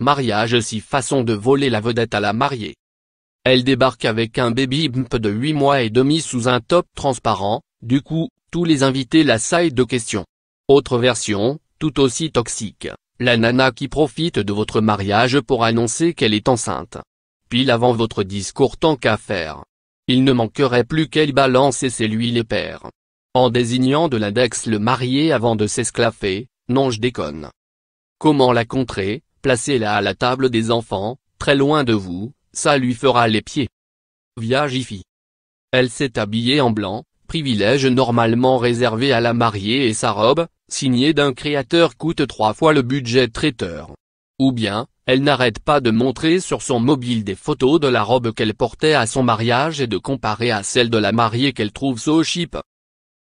Mariage si façon de voler la vedette à la mariée. Elle débarque avec un baby bump de 8 mois et demi sous un top transparent, du coup, tous les invités l'assaillent de questions. Autre version, tout aussi toxique, la nana qui profite de votre mariage pour annoncer qu'elle est enceinte. Pile avant votre discours tant qu'à faire. Il ne manquerait plus qu'elle balance et c'est lui les pères. En désignant de l'index le marié avant de s'esclaffer, non je déconne. Comment la contrer? Placez-la à la table des enfants, très loin de vous, ça lui fera les pieds. Via Jiffy. Elle s'est habillée en blanc, privilège normalement réservé à la mariée et sa robe, signée d'un créateur coûte 3 fois le budget traiteur. Ou bien, elle n'arrête pas de montrer sur son mobile des photos de la robe qu'elle portait à son mariage et de comparer à celle de la mariée qu'elle trouve so cheap.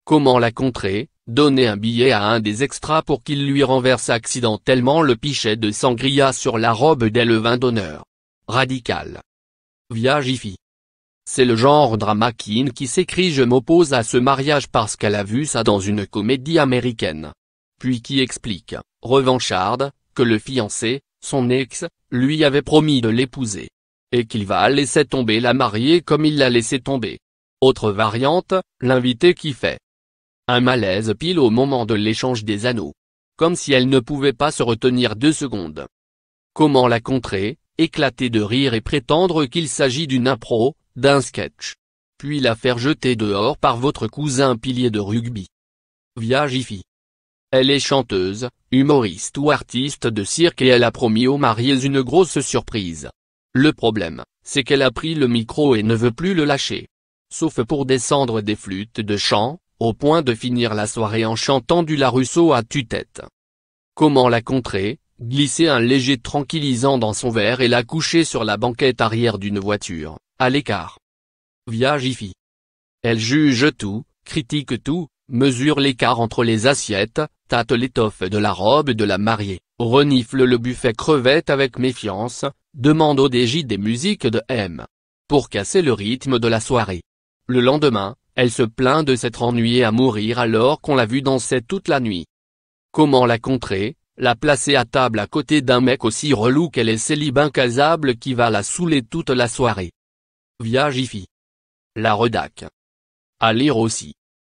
Comment la contrer? Donner un billet à un des extras pour qu'il lui renverse accidentellement le pichet de sangria sur la robe dès le vin d'honneur. Radical. Via Jiffy. C'est le genre drama queen qui s'écrit je m'oppose à ce mariage parce qu'elle a vu ça dans une comédie américaine. Puis qui explique, revancharde, que le fiancé, son ex, lui avait promis de l'épouser. Et qu'il va laisser tomber la mariée comme il l'a laissé tomber. Autre variante, l'invité qui fait un malaise pile au moment de l'échange des anneaux. Comme si elle ne pouvait pas se retenir 2 secondes. Comment la contrer? Éclater de rire et prétendre qu'il s'agit d'une impro, d'un sketch. Puis la faire jeter dehors par votre cousin pilier de rugby. Via Jiffy. Elle est chanteuse, humoriste ou artiste de cirque et elle a promis aux mariés une grosse surprise. Le problème, c'est qu'elle a pris le micro et ne veut plus le lâcher. Sauf pour descendre des flûtes de chant, au point de finir la soirée en chantant du Larousseau à tue-tête. Comment la contrer? Glisser un léger tranquillisant dans son verre et la coucher sur la banquette arrière d'une voiture, à l'écart. Via Jiffy. Elle juge tout, critique tout, mesure l'écart entre les assiettes, tâte l'étoffe de la robe de la mariée, renifle le buffet crevette avec méfiance, demande au DJ des musiques de M. Pour casser le rythme de la soirée. Le lendemain, elle se plaint de s'être ennuyée à mourir alors qu'on l'a vue danser toute la nuit. Comment la contrer? La placer à table à côté d'un mec aussi relou qu'elle est célib incasable qui va la saouler toute la soirée. Via Jiffy. La redac. À lire aussi.